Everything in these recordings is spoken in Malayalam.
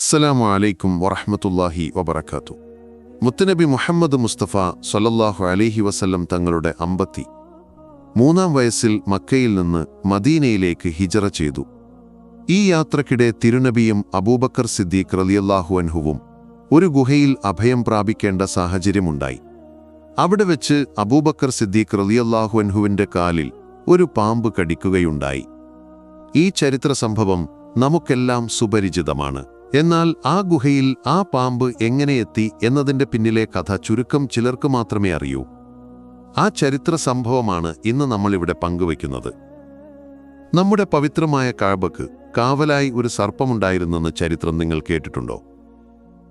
അസ്സലാമു അലൈക്കും വറഹ്മത്തുള്ളാഹി വബറകാതുഹു. മുത്തുനബി മുഹമ്മദ് മുസ്തഫ സ്വല്ലല്ലാഹു അലൈഹി വസല്ലം തങ്ങളുടെ 53-ാം വയസ്സിൽ മക്കയിൽ നിന്ന് മദീനയിലേക്ക് ഹിജറ ചെയ്തു. ഈ യാത്രക്കിടെ തിരുനബിയും അബൂബക്കർ സിദ്ദീഖ് റളിയല്ലാഹു അൻഹുവും ഒരു ഗുഹയിൽ അഭയം പ്രാപിക്കേണ്ട സാഹചര്യമുണ്ടായി. അവിടെ വെച്ച് അബൂബക്കർ സിദ്ദീഖ് റളിയല്ലാഹു അൻഹുവിൻ്റെ കാലിൽ ഒരു പാമ്പ് കടിക്കുകയുണ്ടായി. ഈ ചരിത്ര സംഭവം നമുക്കെല്ലാം സുപരിചിതമാണ്. എന്നാൽ ആ ഗുഹയിൽ ആ പാമ്പ് എങ്ങനെ എത്തി എന്നതിൻ്റെ പിന്നിലെ കഥ ചുരുക്കം ചിലർക്ക് മാത്രമേ അറിയൂ. ആ ചരിത്ര സംഭവമാണ് ഇന്ന് നമ്മളിവിടെ പങ്കുവയ്ക്കുന്നത്. നമ്മുടെ പവിത്രമായ കഅബക്ക് കാവലായി ഒരു സർപ്പമുണ്ടായിരുന്നെന്ന് ചരിത്രം നിങ്ങൾ കേട്ടിട്ടുണ്ടോ?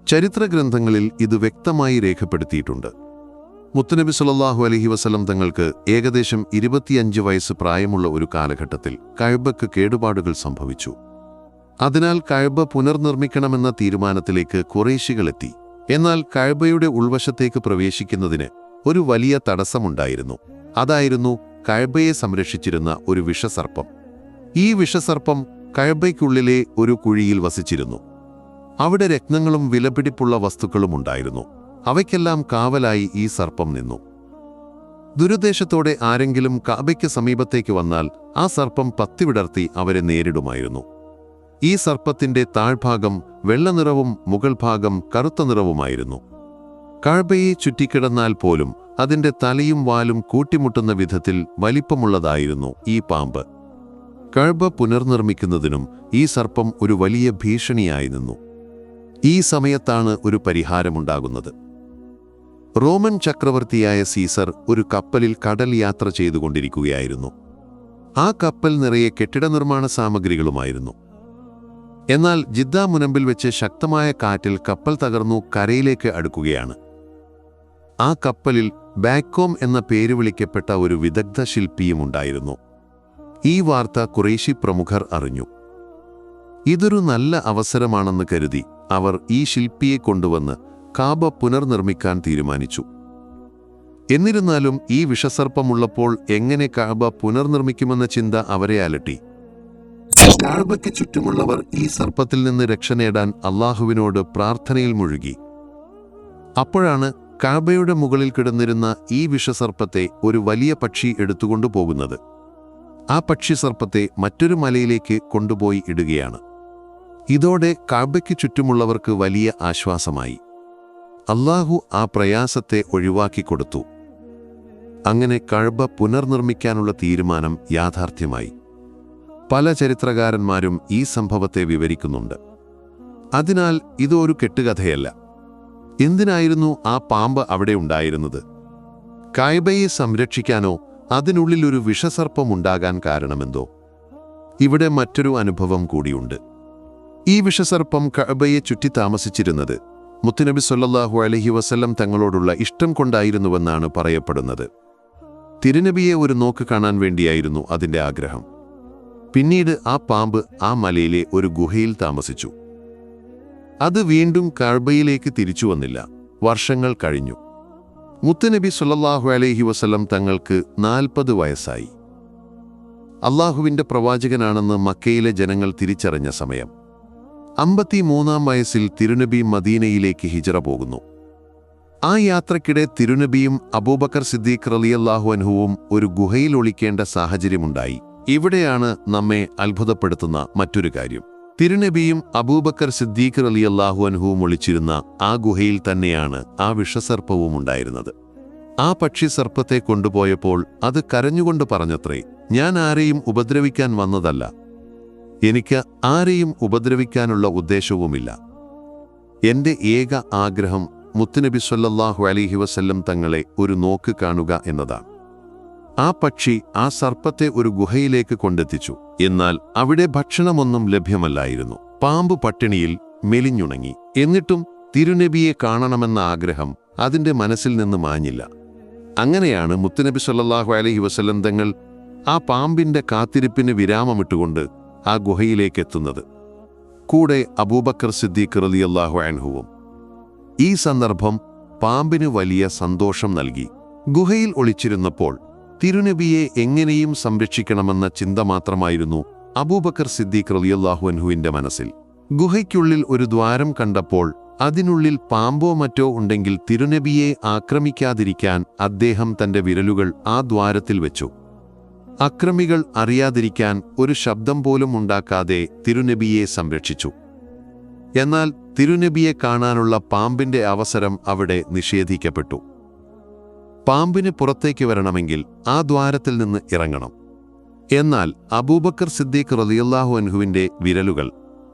ചരിത്ര ഗ്രന്ഥങ്ങളിൽ ഇത് വ്യക്തമായി രേഖപ്പെടുത്തിയിട്ടുണ്ട്. മുത്തുനബി സല്ലല്ലാഹു അലൈഹി വസല്ലം തങ്ങൾക്ക് ഏകദേശം 25 വയസ്സ് പ്രായമുള്ള ഒരു കാലഘട്ടത്തിൽ കഅബക്ക് കേടുപാടുകൾ സംഭവിച്ചു. അതിനാൽ കഅബ പുനർനിർമ്മിക്കണമെന്ന തീരുമാനത്തിലേക്ക് ഖുറൈശികളെത്തി. എന്നാൽ കഅബയുടെ ഉൾവശത്തേക്ക് പ്രവേശിക്കുന്നതിന് ഒരു വലിയ തടസ്സമുണ്ടായിരുന്നു. അതായിരുന്നു കഅബയെ സംരക്ഷിച്ചിരുന്ന ഒരു വിഷസർപ്പം. ഈ വിഷസർപ്പം കഅബയ്ക്കുള്ളിലെ ഒരു കുഴിയിൽ വസിച്ചിരുന്നു. അവിടെ രത്നങ്ങളും വിലപിടിപ്പുള്ള വസ്തുക്കളും ഉണ്ടായിരുന്നു. അവയ്ക്കെല്ലാം കാവലായി ഈ സർപ്പം നിന്നു. ദുരുദ്ദേശത്തോടെ ആരെങ്കിലും കഅബയ്ക്ക് സമീപത്തേക്ക് വന്നാൽ ആ സർപ്പം പത്തിവിടർത്തി അവരെ നേരിടുമായിരുന്നു. ഈ സർപ്പത്തിന്റെ താഴ്ഭാഗം വെള്ളനിറവും മുകൾ ഭാഗം കറുത്ത നിറവുമായിരുന്നു. കഅബയെ ചുറ്റിക്കിടന്നാൽ പോലും അതിന്റെ തലയും വാലും കൂട്ടിമുട്ടുന്ന വിധത്തിൽ വലിപ്പമുള്ളതായിരുന്നു ഈ പാമ്പ്. കഅബ പുനർനിർമ്മിക്കുന്നതിനും ഈ സർപ്പം ഒരു വലിയ ഭീഷണിയായി നിന്നു. ഈ സമയത്താണ് ഒരു പരിഹാരമുണ്ടാകുന്നത്. റോമൻ ചക്രവർത്തിയായ സീസർ ഒരു കപ്പലിൽ കടൽ യാത്ര ചെയ്തുകൊണ്ടിരിക്കുകയായിരുന്നു. ആ കപ്പൽ നിറയെ കെട്ടിട നിർമ്മാണ സാമഗ്രികളുമായിരുന്നു. എന്നാൽ ജിദ്ദ മുനമ്പിൽ വെച്ച് ശക്തമായ കാറ്റിൽ കപ്പൽ തകർന്നു കരയിലേക്ക് അടുക്കുകയാണ്. ആ കപ്പലിൽ ബാക്കോം എന്ന പേര് വിളിക്കപ്പെട്ട ഒരു വിദഗ്ധ ശില്പിയും ഉണ്ടായിരുന്നു. ഈ വാർത്ത ഖുറൈശി പ്രമുഖർ അറിഞ്ഞു. ഇതൊരു നല്ല അവസരമാണെന്ന് കരുതി അവർ ഈ ശില്പിയെ കൊണ്ടുവന്ന് കഅബ പുനർനിർമ്മിക്കാൻ തീരുമാനിച്ചു. എന്നിരുന്നാലും ഈ വിഷസർപ്പമുള്ളപ്പോൾ എങ്ങനെ കഅബ പുനർനിർമ്മിക്കുമെന്ന ചിന്ത അവരെ അലട്ടി. കഅബയ്ക്ക് ചുറ്റുമുള്ളവർ ഈ സർപ്പത്തിൽ നിന്ന് രക്ഷ നേടാൻ അല്ലാഹുവിനോട് പ്രാർത്ഥനയിൽ മുഴുകി. അപ്പോഴാണ് കഅബയുടെ മുകളിൽ കിടന്നിരുന്ന ഈ വിഷസർപ്പത്തെ ഒരു വലിയ പക്ഷി എടുത്തുകൊണ്ടു പോകുന്നത്. ആ പക്ഷി സർപ്പത്തെ മറ്റൊരു മലയിലേക്ക് കൊണ്ടുപോയി ഇടുകയാണ്. ഇതോടെ കഅബയ്ക്ക് ചുറ്റുമുള്ളവർക്ക് വലിയ ആശ്വാസമായി. അല്ലാഹു ആ പ്രയാസത്തെ ഒഴിവാക്കിക്കൊടുത്തു. അങ്ങനെ കഅബ പുനർനിർമ്മിക്കാനുള്ള തീരുമാനം യാഥാർത്ഥ്യമായി. പല ചരിത്രകാരന്മാരും ഈ സംഭവത്തെ വിവരിക്കുന്നുണ്ട്. അതിനാൽ ഇതൊരു കെട്ടുകഥയല്ല. എന്തിനായിരുന്നു ആ പാമ്പ് അവിടെ ഉണ്ടായിരുന്നത്? കഅബയെ സംരക്ഷിക്കാനോ അതിനുള്ളിൽ ഒരു വിഷസർപ്പം ഉണ്ടാകാൻ കാരണമെന്തോ? ഇവിടെ മറ്റൊരു അനുഭവം കൂടിയുണ്ട്. ഈ വിഷസർപ്പം കഅബയെ ചുറ്റി താമസിച്ചിരുന്നത് മുത്തുനബി സല്ലല്ലാഹു അലൈഹി വസല്ലം തങ്ങളോടുള്ള ഇഷ്ടം കൊണ്ടായിരുന്നുവെന്നാണ് പറയപ്പെടുന്നത്. തിരുനബിയെ ഒരു നോക്ക് കാണാൻ വേണ്ടിയായിരുന്നു അതിൻ്റെ ആഗ്രഹം. പിന്നീട് ആ പാമ്പ് ആ മലയിലെ ഒരു ഗുഹയിൽ താമസിച്ചു. അത് വീണ്ടും കഅബയിലേക്ക് തിരിച്ചു വന്നില്ല. വർഷങ്ങൾ കഴിഞ്ഞു. മുത്തുനബി സല്ലല്ലാഹു അലൈഹി വസല്ലം തങ്ങൾക്ക് 40 വയസ്സായി. അല്ലാഹുവിൻ്റെ പ്രവാചകനാണെന്ന് മക്കയിലെ ജനങ്ങൾ തിരിച്ചറിഞ്ഞ സമയം. 53-ാം വയസ്സിൽ തിരുനബി മദീനയിലേക്ക് ഹിജറ പോകുന്നു. ആ യാത്രക്കിടെ തിരുനബിയും അബൂബക്കർ സിദ്ദീഖ് റളിയല്ലാഹു അൻഹുവും ഒരു ഗുഹയിൽ ഒളിക്കേണ്ട സാഹചര്യമുണ്ടായി. ഇവിടെയാണ് നമ്മെ അത്ഭുതപ്പെടുത്തുന്ന മറ്റൊരു കാര്യം. തിരുനബിയും അബൂബക്കർ സിദ്ദീഖ് റളിയല്ലാഹു അൻഹുവും ഒളിച്ചിരുന്ന ആ ഗുഹയിൽ തന്നെയാണ് ആ വിഷസർപ്പവും ഉണ്ടായിരുന്നത്. ആ പക്ഷി സർപ്പത്തെ കൊണ്ടുപോയപ്പോൾ അത് കരഞ്ഞുകൊണ്ട് പറഞ്ഞത്രേ, ഞാൻ ആരെയും ഉപദ്രവിക്കാൻ വന്നതല്ല. എനിക്ക് ആരെയും ഉപദ്രവിക്കാനുള്ള ഉദ്ദേശവുമില്ല. എൻ്റെ ഏക ആഗ്രഹം മുത്തുനബി സല്ലല്ലാഹു അലൈഹി വസല്ലം തങ്ങളെ ഒരു നോക്ക് കാണുക എന്നതാണ്. ആ പക്ഷി ആ സർപ്പത്തെ ഒരു ഗുഹയിലേക്ക് കൊണ്ടെത്തിച്ചു. എന്നാൽ അവിടെ ഭക്ഷണമൊന്നും ലഭ്യമല്ലായിരുന്നു. പാമ്പ് പട്ടിണിയിൽ മെലിഞ്ഞുണങ്ങി. എന്നിട്ടും തിരുനബിയെ കാണണമെന്ന ആഗ്രഹം അതിൻ്റെ മനസ്സിൽ നിന്ന് മാഞ്ഞില്ല. അങ്ങനെയാണ് മുത്തുനബി സല്ലല്ലാഹു അലൈഹി വസല്ലം തങ്ങൾ ആ പാമ്പിൻ്റെ കാത്തിരിപ്പിന് വിരാമമിട്ടുകൊണ്ട് ആ ഗുഹയിലേക്ക് എത്തുന്നത്. കൂടെ അബൂബക്കർ സിദ്ദീഖ് റളിയല്ലാഹു അൻഹുവും. ഈ സന്ദർഭം പാമ്പിന് വലിയ സന്തോഷം നൽകി. ഗുഹയിൽ ഒളിച്ചിരുന്നപ്പോൾ തിരുനബിയെ എങ്ങനെയും സംരക്ഷിക്കണമെന്ന ചിന്ത മാത്രമായിരുന്നു അബൂബക്കർ സിദ്ദീഖ് റളിയല്ലാഹു അൻഹുവിൻ്റെ മനസ്സിൽ. ഗുഹയ്ക്കുള്ളിൽ ഒരു ദ്വാരം കണ്ടപ്പോൾ അതിനുള്ളിൽ പാമ്പോ മറ്റോ ഉണ്ടെങ്കിൽ തിരുനബിയെ ആക്രമിക്കാതിരിക്കാൻ അദ്ദേഹം തന്റെ വിരലുകൾ ആ ദ്വാരത്തിൽ വെച്ചു. അക്രമികൾ അറിയാതിരിക്കാൻ ഒരു ശബ്ദം പോലും ഉണ്ടാക്കാതെ തിരുനബിയെ സംരക്ഷിച്ചു. എന്നാൽ തിരുനബിയെ കാണാനുള്ള പാമ്പിന്റെ അവസരം അവിടെ നിഷേധിക്കപ്പെട്ടു. പാമ്പിന് പുറത്തേക്ക് വരണമെങ്കിൽ ആ ദ്വാരത്തിൽ നിന്ന് ഇറങ്ങണം. എന്നാൽ അബൂബക്കർ സിദ്ദീഖ് റളിയല്ലാഹു അൻഹുവിന്റെ വിരലുകൾ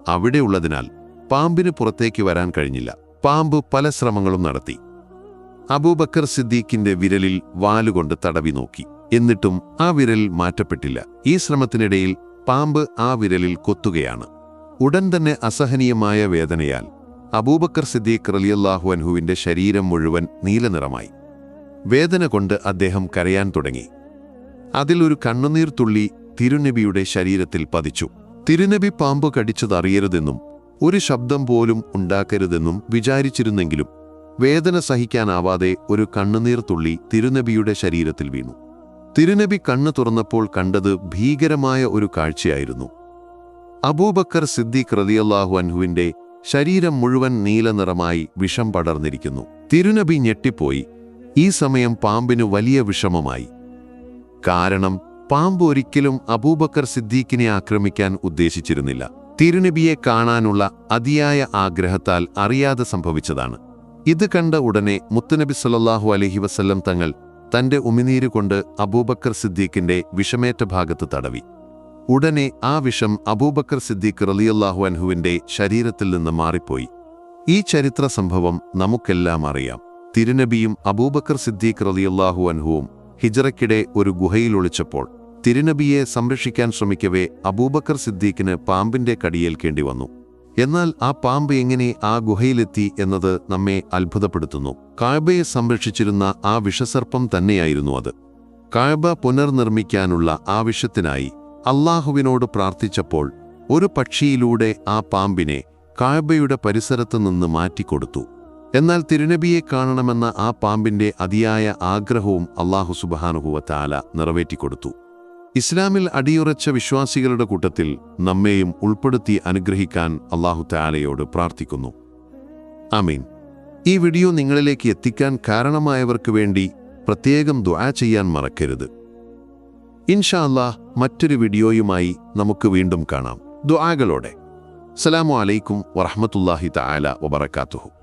അവിടെയുള്ളതിനാൽ പാമ്പിന് പുറത്തേക്ക് വരാൻ കഴിഞ്ഞില്ല. പാമ്പ് പല ശ്രമങ്ങളും നടത്തി. അബൂബക്കർ സിദ്ദീഖിന്റെ വിരലിൽ വാലുകൊണ്ട് തടവി നോക്കി. എന്നിട്ടും ആ വിരൽ മാറ്റപ്പെട്ടില്ല. ഈ ശ്രമത്തിനിടയിൽ പാമ്പ് ആ വിരലിൽ കൊത്തുകയാണ്. ഉടൻ തന്നെ അസഹനീയമായ വേദനയാൽ അബൂബക്കർ സിദ്ദീഖ് റളിയല്ലാഹു അൻഹുവിന്റെ ശരീരം മുഴുവൻ നീലനിറമായി. വേദന കൊണ്ട് അദ്ദേഹം കരയാൻ തുടങ്ങി. അതിലൊരു കണ്ണുനീർ തുള്ളി തിരുനബിയുടെ ശരീരത്തിൽ പതിച്ചു. തിരുനബി പാമ്പ് കടിച്ചതറിയരുതെന്നും ഒരു ശബ്ദം പോലും ഉണ്ടാക്കരുതെന്നും വിചാരിച്ചിരുന്നെങ്കിലും വേദന സഹിക്കാനാവാതെ ഒരു കണ്ണുനീർ തുള്ളി തിരുനബിയുടെ ശരീരത്തിൽ വീണു. തിരുനബി കണ്ണു തുറന്നപ്പോൾ കണ്ടത് ഭീകരമായ ഒരു കാഴ്ചയായിരുന്നു. അബൂബക്കർ സിദ്ദീഖ് റളിയല്ലാഹു അൻഹുവിന്റെ ശരീരം മുഴുവൻ നീലനിറമായി വിഷം പടർന്നിരിക്കുന്നു. തിരുനബി ഞെട്ടിപ്പോയി. ഈ സമയം പാമ്പിന് വലിയ വിഷമമായി. കാരണം പാമ്പ് ഒരിക്കലും അബൂബക്കർ സിദ്ദീഖിനെ ആക്രമിക്കാൻ ഉദ്ദേശിച്ചിരുന്നില്ല. തിരുനബിയെ കാണാനുള്ള അതിയായ ആഗ്രഹത്താൽ അറിയാതെ സംഭവിച്ചതാണ്. ഇത് കണ്ട ഉടനെ മുത്തുനബി സല്ലല്ലാഹു അലൈഹി വസല്ലം തങ്ങൾ തന്റെ ഉമിനീര് കൊണ്ട് അബൂബക്കർ സിദ്ദീഖിന്റെ വിഷമേറ്റ ഭാഗത്ത് തടവി. ഉടനെ ആ വിഷം അബൂബക്കർ സിദ്ദീഖ് റളിയല്ലാഹു അൻഹുവിന്റെ ശരീരത്തിൽ നിന്ന് മാറിപ്പോയി. ഈ ചരിത്ര സംഭവം നമുക്കെല്ലാം അറിയാം. തിരുനബിയും അബൂബക്കർ സിദ്ദീഖ് റളിയല്ലാഹു അൻഹുവും ഹിജ്റയ്ക്കിടെ ഒരു ഗുഹയിൽ ഒളിച്ചപ്പോൾ തിരുനബിയെ സംരക്ഷിക്കാൻ ശ്രമിക്കവേ അബൂബക്കർ സിദ്ദീഖിന് പാമ്പിന്റെ കടിയേൽക്കേണ്ടി വന്നു. എന്നാൽ ആ പാമ്പ് എങ്ങനെ ആ ഗുഹയിലെത്തി എന്നത് നമ്മെ അത്ഭുതപ്പെടുത്തുന്നു. കഅബയെ സംരക്ഷിച്ചിരുന്ന ആ വിഷസർപ്പം തന്നെയായിരുന്നു അത്. കഅബ പുനർനിർമ്മിക്കാനുള്ള ആവശ്യത്തിനായി അല്ലാഹുവിനോട് പ്രാർത്ഥിച്ചപ്പോൾ ഒരു പക്ഷിയിലൂടെ ആ പാമ്പിനെ കഅബയുടെ പരിസരത്ത് നിന്ന് മാറ്റിക്കൊടുത്തു. എന്നാൽ തിരുനബിയെ കാണണമെന്ന ആ പാമ്പിന്റെ അതിയായ ആഗ്രഹവും അല്ലാഹു സുബ്ഹാനഹു വ തആല നിറവേറ്റിക്കൊടുത്തു. ഇസ്ലാമിൽ അടിയുറച്ച വിശ്വാസികളുടെ കൂട്ടത്തിൽ നമ്മെയും ഉൾപ്പെടുത്തി അനുഗ്രഹിക്കാൻ അല്ലാഹു തആലയോട് പ്രാർത്ഥിക്കുന്നു. ആമീൻ. ഈ വീഡിയോ നിങ്ങളിലേക്ക് എത്തിക്കാൻ കാരണമായവർക്ക് വേണ്ടി പ്രത്യേകം ദുആ ചെയ്യാൻ മറക്കരുത്. ഇൻഷാ അല്ലാഹ് മറ്റൊരു വീഡിയോയുമായി നമുക്ക് വീണ്ടും കാണാം. ദുആകളോടെ. അസ്സലാമു അലൈക്കും വറഹ്മത്തുള്ളാഹി തആല വബറകാതുഹു.